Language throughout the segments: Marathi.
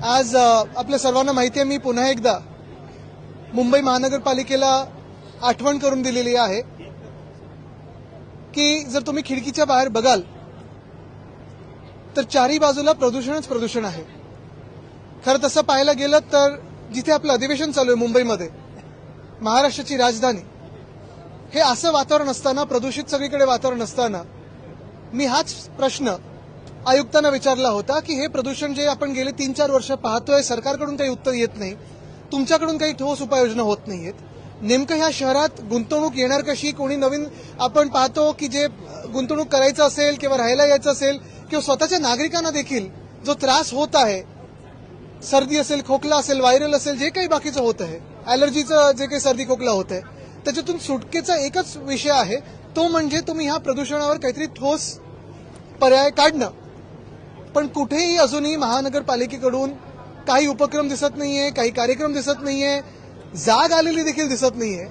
आज आपल्या सर्वांना माहिती आहे, मी पुन्हा एकदा मुंबई महानगरपालिकेला आठवण करून दिलेली आहे की जर तुम्ही खिडकीच्या बाहेर बघाल तर चारही बाजूला प्रदूषणच प्रदूषण आहे. खरं तसं पाहायला गेलं तर जिथे आपलं अधिवेशन चालू आहे मुंबईमध्ये, महाराष्ट्राची राजधानी, हे असं वातावरण असताना, प्रदूषित सगळीकडे वातावरण असताना, मी हाच प्रश्न आयुक्तांना विचारला होता की हे प्रदूषण जे आपण गेले 3-4 वर्ष पाहतोय, सरकारकडून काही उत्तर येत नाही, तुमच्याकडून काही ठोस उपाययोजना होत नाहीयेत. नेमकं ह्या शहरात गुंतवणूक येणार कशी? कोणी नवीन आपण पाहतो की जे गुंतवणूक करायचं असेल किंवा राहायला यायचं असेल किंवा स्वतःच्या नागरिकांना देखील जो त्रास होत आहे, सर्दी असेल, खोकला असेल, व्हायरल असेल, जे काही बाकीचं होत आहे, ॲलर्जीचं जे काही सर्दी खोकला होत आहे, त्याच्यातून सुटकेचा एकच विषय आहे, तो म्हणजे तुम्ही ह्या प्रदूषणावर काहीतरी ठोस पर्याय काढणं. पण कुठेही अजूनही महानगरपालिकेकडून काही उपक्रम दिसत नाहीये, काही कार्यक्रम दिसत नाहीये, जाग आलेली देखील दिसत नाहीये.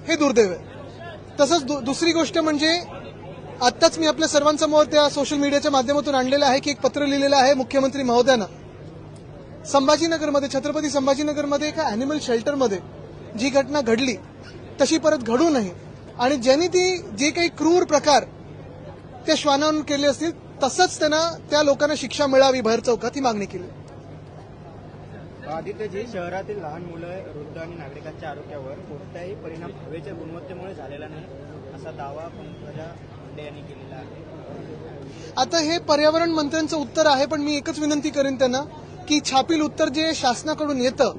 हे दुर्दैव आहे. तसंच दुसरी गोष्ट म्हणजे आत्ताच मी आपल्या सर्वांसमोर त्या सोशल मीडियाच्या माध्यमातून आणलेलं आहे की एक पत्र लिहिलेलं आहे मुख्यमंत्री महोदयांना. संभाजीनगरमध्ये, छत्रपती संभाजीनगरमध्ये एका अॅनिमल शेल्टरमध्ये जी घटना घडली तशी परत घडू नये आणि ज्यांनी जे काही क्रूर प्रकार त्या श्वानांवर केले असतील तसंच त्यांना त्या लोकांना शिक्षा मिळावी बाहेर चौकात, ही मागणी केली. आदित्यजी, शहरातील लहान मुलं, वृद्ध आणि नागरिकांच्या आरोग्यावर कोणताही परिणाम हवेच्या गुणवत्तेमुळे झालेला नाही, असा दावा पंकजा मुंडे यांनी केलेला आहे. आता हे पर्यावरण मंत्र्यांचं उत्तर आहे, पण मी एकच विनंती करेन त्यांना की छापील उत्तर जे शासनाकडून येतं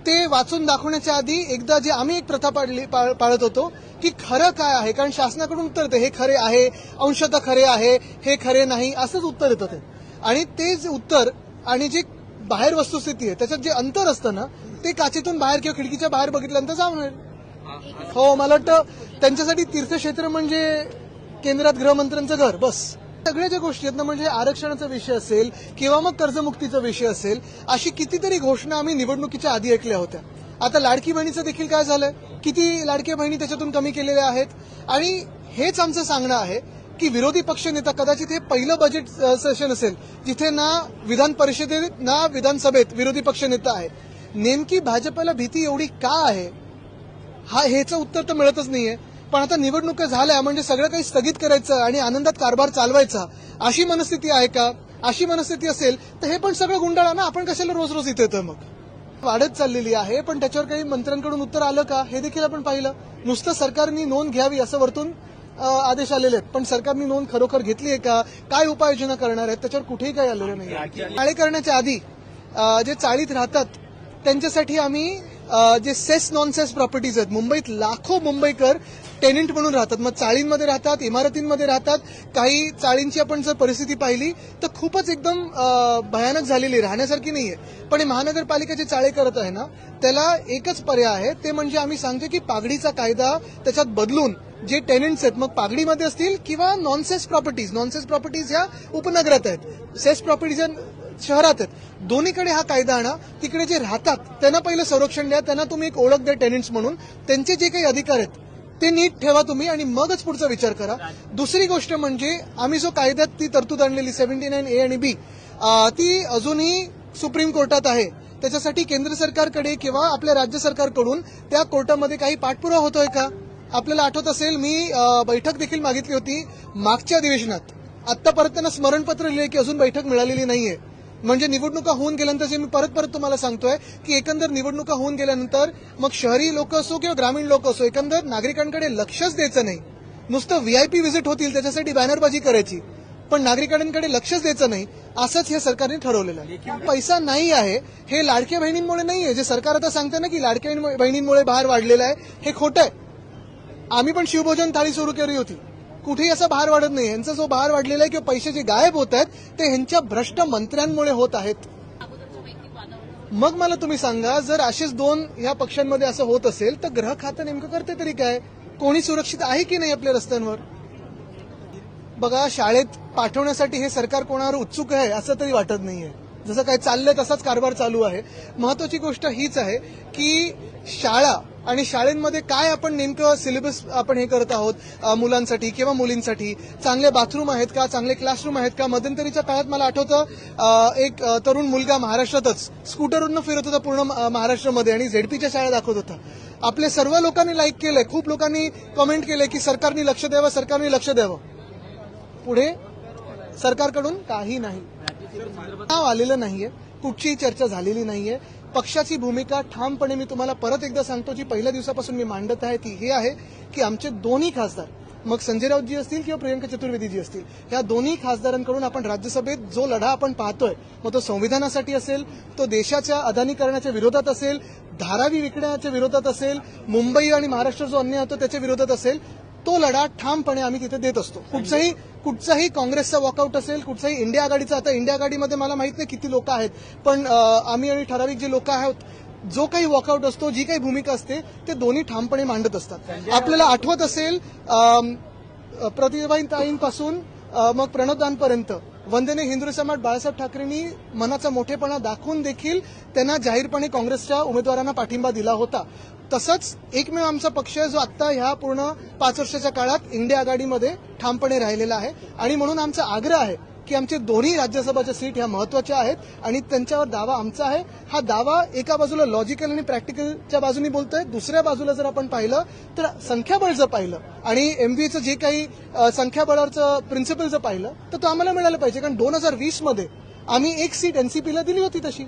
ते वाचून दाखवण्याच्या आधी एकदा जे आम्ही एक प्रथा पाळत होतो की खरं काय आहे, कारण शासनाकडून उत्तर येतं हे खरे आहे, अंशतः खरे आहे, हे खरे नाही, असंच उत्तर येतं ते. आणि ते जे उत्तर आणि जे बाहेर वस्तुस्थिती आहे त्याच्यात जे अंतर असतं ना, ते काचेतून बाहेर किंवा खिडकीच्या बाहेर बघितल्यानंतर जाणार. हो, मला वाटतं त्यांच्यासाठी तीर्थक्षेत्र म्हणजे केंद्रात गृहमंत्र्यांचं घर, बस. सगळ्या ज्या गोष्टी आहेत ना, म्हणजे आरक्षणाचा विषय असेल किंवा मग कर्जमुक्तीचा विषय असेल, अशी कितीतरी घोषणा आम्ही निवडणुकीच्या आधी ऐकल्या होत्या. आता लाडकी बहिणीचं देखील काय झालंय, किती लाडक्या बहिणी त्याच्यातून कमी केलेल्या आहेत. आणि हेच आमचं सांगणं आहे की विरोधी पक्षनेता, कदाचित हे पहिलं बजेट सेशन असेल जिथे ना विधान परिषदेत ना विधानसभेत विरोधी पक्षनेता आहे. नेमकी भाजपला भीती एवढी का आहे, ह्याचं उत्तर तर मिळतच नाहीये. पण आता निवडणुका झाल्या म्हणजे सगळं काही स्थगित करायचं आणि आनंदात कारभार चालवायचा, अशी मनस्थिती आहे का? अशी मनस्थिती असेल तर हे पण सगळं गुंडाळा ना, आपण कशाला रोज रोज इथे येतोय? मग वाढत चाललेली आहे, पण त्याच्यावर काही मंत्र्यांकडून उत्तर आलं का हे देखील आपण पाहिलं. नुसतं सरकारनी नोंद घ्यावी असं वरतून आदेश आलेले आहेत, पण सरकारनी नोंद खरोखर घेतली आहे का, काय उपाययोजना करणार आहेत, त्याच्यावर कुठेही काही आलेलं नाही. चाळे करण्याच्या आधी जे चाळीत राहतात त्यांच्यासाठी आम्ही जे सेस नॉन सेस प्रॉपर्टीज आहेत, मुंबईत लाखो मुंबईकर टेनेंट म्हणून राहतात, मग चाळींमध्ये राहतात, इमारतींमध्ये राहतात. काही चाळींची आपण जर परिस्थिती पाहिली तर खूपच एकदम भयानक झालेली, राहण्यासारखी नाहीये. पण हे महानगरपालिका जे चाळे करत आहे ना, त्याला एकच पर्याय आहे, ते म्हणजे आम्ही सांगतो की पागडीचा कायदा त्याच्यात बदलून जे टेनेंट्स आहेत, मग पागडीमध्ये असतील किंवा नॉनसेस प्रॉपर्टीज ह्या उपनगरात आहेत, सेस प्रॉपर्टीज शहरात आहेत, दोन्हीकडे हा कायदा आणा. तिकडे जे राहतात त्यांना पहिलं संरक्षण द्या, त्यांना तुम्ही एक ओळख द्या टेनेंट्स म्हणून, त्यांचे जे काही अधिकार आहेत ते नीट ठेवा तुम्ही आणि मगच पुढचा विचार करा. दुसरी गोष्ट म्हणजे आम्ही जो कायद्यात ती तरतूद आणलेली 79A आणि B, ती अजूनही सुप्रीम कोर्टात आहे. त्याच्यासाठी केंद्र सरकारकडे किंवा आपल्या राज्य सरकारकडून त्या कोर्टामध्ये काही पाठपुरावा होतोय का? आपल्याला आठवत असेल, मी बैठक देखील मागितली होती मागच्या अधिवेशनात. आतापर्यंत त्यांना स्मरणपत्र लिहिले की अजून बैठक मिळालेली नाहीये. म्हणजे निवडणुका होऊन गेल्यानंतर, जे मी परत तुम्हाला सांगतोय की एकंदर निवडणुका होऊन गेल्यानंतर मग शहरी लोक असो किंवा ग्रामीण लोक असो, एकंदर नागरिकांकडे लक्षच द्यायचं नाही. नुसतं VIP व्हिजिट होतील त्याच्यासाठी बॅनरबाजी करायची, पण नागरिकांकडे लक्षच द्यायचं नाही, असंच हे सरकारने ठरवलेलं आहे. पैसा नाही आहे हे लाडक्या बहिणींमुळे नाहीये. जे सरकार आता सांगतं ना की लाडक्या बहिणींमुळे भार वाढलेला आहे, हे खोटं आहे. आम्ही पण शिवभोजन थाळी सुरू केली होती, कुठेही असा भार वाढत नाही. यांचा जो भार वाढलेला आहे किंवा पैसे जे गायब होत आहेत ते ह्यांच्या भ्रष्ट मंत्र्यांमुळे होत आहेत. मग मला तुम्ही सांगा, जर असेच दोन ह्या पक्षांमध्ये असं होत असेल तर ग्रह खातं नेमकं करते तरी काय? कोणी सुरक्षित आहे की नाही आपल्या रस्त्यांवर? बघा, शाळेत पाठवण्यासाठी हे सरकार कोणावर उत्सुक आहे असं तरी वाटत नाहीये. जसं काय चाललंय तसाच कारभार चालू आहे. महत्वाची गोष्ट हीच आहे की शाळा आणि शाळेमध्ये काय आपण नेमकं सिलेबस आपण हे करत आहोत मुलांसाठी किंवा मुलींसाठी. चांगले बाथरूम आहेत का, चांगले क्लासरूम आहेत का. मध्यंतरीच्या काळात मला आठवतं एक तरुण मुलगा महाराष्ट्रातच स्कूटरवरून फिरत होता पूर्ण महाराष्ट्रामध्ये आणि झेडपीच्या शाळा दाखवत होता. आपले सर्व लोकांनी लाईक केलंय, खूप लोकांनी कमेंट केलंय की सरकारने लक्ष द्यावं, सरकारने लक्ष द्यावं. पुढे सरकारकडून काही नाही, नाव आलेलं नाहीये, कुठचीही चर्चा झालेली नाहीये. पक्षाची भूमिका ठामपणे मी तुम्हाला परत एकदा सांगतो, जी पहिल्या दिवसापासून मी मांडत आहे ती हे आहे की आमचे दोन्ही खासदार, मग संजय राऊतजी असतील किंवा प्रियंका चतुर्वेदीजी असतील, या दोन्ही खासदारांकडून आपण राज्यसभेत जो लढा आपण पाहतोय, मग तो संविधानासाठी असेल, तो देशाच्या अदानीकरणाच्या विरोधात असेल, धारावी विकण्याच्या विरोधात असेल, मुंबई आणि महाराष्ट्र जो अन्याय होतो त्याच्या विरोधात असेल, तो लढा ठामपणे आम्ही तिथे देत असतो. कुठचाही काँग्रेसचा वॉकआउट असेल, कुठचाही इंडिया आघाडीचा. आता इंडिया आघाडीमध्ये मला माहित नाही किती लोक आहेत, पण आम्ही आणि ठराविक जे लोक आहोत, जो काही वॉकआउट असतो, जी काही भूमिका असते, ते दोन्ही ठामपणे मांडत असतात. आपल्याला आठवत असेल प्रतिभाताईंपासून मग प्रणवदांपर्यंत वंदने हिंदू सम्राट बाळासाहेब ठाकरेंनी मनाचा मोठेपणा दाखवून देखील त्यांना जाहीरपणे काँग्रेसच्या उमेदवारांना पाठिंबा दिला होता. तसंच एकमेव आमचा पक्ष आहे जो आता ह्या पूर्ण 5 वर्षाच्या काळात इंडिया आघाडीमध्ये ठामपणे राहिलेला आहे. आणि म्हणून आमचा आग्रह आहे की आमचे दोन्ही राज्यसभाच्या सीट ह्या महत्वाच्या आहेत आणि त्यांच्यावर दावा आमचा आहे. हा दावा एका बाजूला लॉजिकल आणि प्रॅक्टिकलच्या बाजूने बोलतोय, दुसऱ्या बाजूला जर आपण पाहिलं तर संख्याबळ जर पाहिलं आणि एमबीएचं जे काही संख्याबळाचं प्रिन्सिपल जर पाहिलं तर तो आम्हाला मिळालं पाहिजे. कारण 2020 मध्ये आम्ही एक सीट एनसीपीला दिली होती तशी.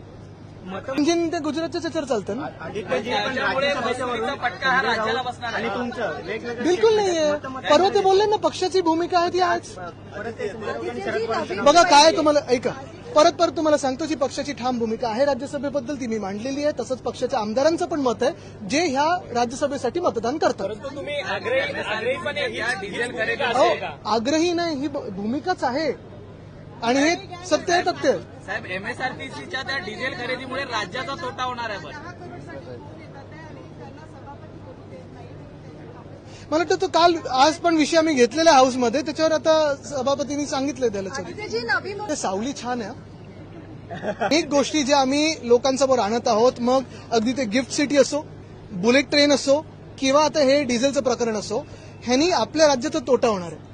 म्हणजे ते गुजरातच्या चर्चा चालतं ना. बिलकुल नाहीये. परवा ते बोलले ना पक्षाची भूमिका आहे ती आज. बघा काय तुम्हाला ऐका, परत तुम्हाला सांगतो जी पक्षाची ठाम भूमिका आहे राज्यसभेबद्दल ती मी मांडलेली आहे. तसंच पक्षाच्या आमदारांचं पण मत आहे जे ह्या राज्यसभेसाठी मतदान करतात. आग्रही नाही, ही भूमिकाच आहे आणि हे सत्य आहे. तथ्य साहेब, एमएसआरटीसीच्या त्या डिझेल खरेदीमुळे राज्याचा तोटा होणार आहे. मला वाटतं तो काल आज पण विषय आम्ही घेतलेला हाऊसमध्ये, त्याच्यावर आता सभापतींनी सांगितलंय त्याला. ते सावली छान आहे. एक गोष्टी ज्या आम्ही लोकांसमोर आणत आहोत, मग अगदी ते गिफ्ट सिटी असो, बुलेट ट्रेन असो किंवा आता हे डिझेलचं प्रकरण असो, ह्यांनी आपल्या राज्याचा तोटा होणार आहे.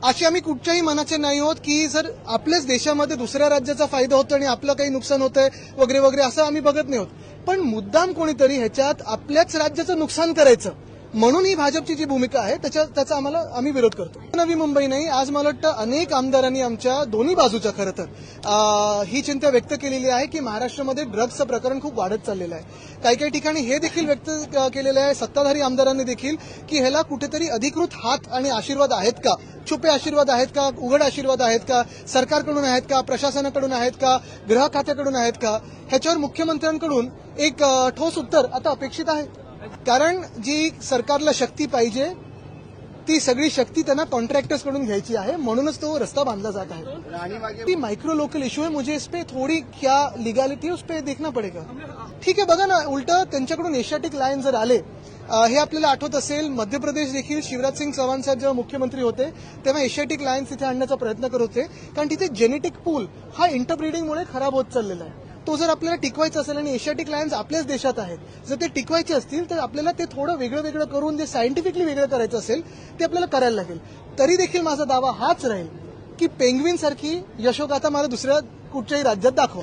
असे आम्ही कुठच्याही मनाचे नाही आहोत की जर आपल्याच देशामध्ये दुसऱ्या राज्याचा फायदा होतो आणि आपलं काही नुकसान होतंय वगैरे वगैरे असं आम्ही बघत नाही आहोत. पण मुद्दाम कोणीतरी ह्याच्यात आपल्याच राज्याचं नुकसान करायचं म्हणून ही भाजपची जी भूमिका आहे त्याचा आम्ही विरोध करतो. नवी मुंबई नाही, आज मला वाटतं अनेक आमदारांनी आमच्या दोन्ही बाजूच्या खरं तर ही चिंता व्यक्त केलेली आहे की महाराष्ट्रामध्ये ड्रग्जचं प्रकरण खूप वाढत चाललेलं आहे. काही ठिकाणी हे देखील व्यक्त केलेलं आहे सत्ताधारी आमदारांनी देखील की ह्याला कुठेतरी अधिकृत हात आणि आशीर्वाद आहेत का, छुपे आशीर्वाद आहेत का, उघड आशीर्वाद आहेत का, सरकारकडून आहेत का, प्रशासनाकडून आहेत का, गृह खात्याकडून आहेत का, ह्याच्यावर मुख्यमंत्र्यांकडून एक ठोस उत्तर आता अपेक्षित आहे. कारण जी सरकारला शक्ती पाहिजे ती सगळी शक्ती त्यांना कॉन्ट्रॅक्टर्स कडून घ्यायची आहे, म्हणूनच तो रस्ता बांधला जात आहे. ती माइक्रो लोकल इश्यू है, मुझे इस पे थोड़ी क्या लीगलिटी है उस पे देखना पड़ेगा. ठीक आहे, बघा ना, उलट त्यांच्याकडून एशियाटिक लायन जर आले, हे आपल्याला आठवत असेल मध्य प्रदेश देखील शिवराज सिंग चौहान साहेब जेव्हा मुख्यमंत्री होते तेव्हा एशियाटिक लायन्स तिथे आणण्याचा प्रयत्न करत होते. कारण तिथे जेनेटिक पूल हा इंटरब्रीडिंगमुळे खराब होत चाललेला आहे. तो जर आपल्याला टिकवायचा असेल आणि एशियाटिक लायन्स आपल्याच देशात आहेत, जर ते टिकवायचे असतील तर आपल्याला ते थोडं वेगळं करून जे सायंटिफिकली वेगळं करायचं असेल ते आपल्याला करायला लागेल. तरी देखील माझा दावा हाच राहील की पेंग्विन सारखी यशोगाथा मला दुसऱ्या कुठच्याही राज्यात दाखवा.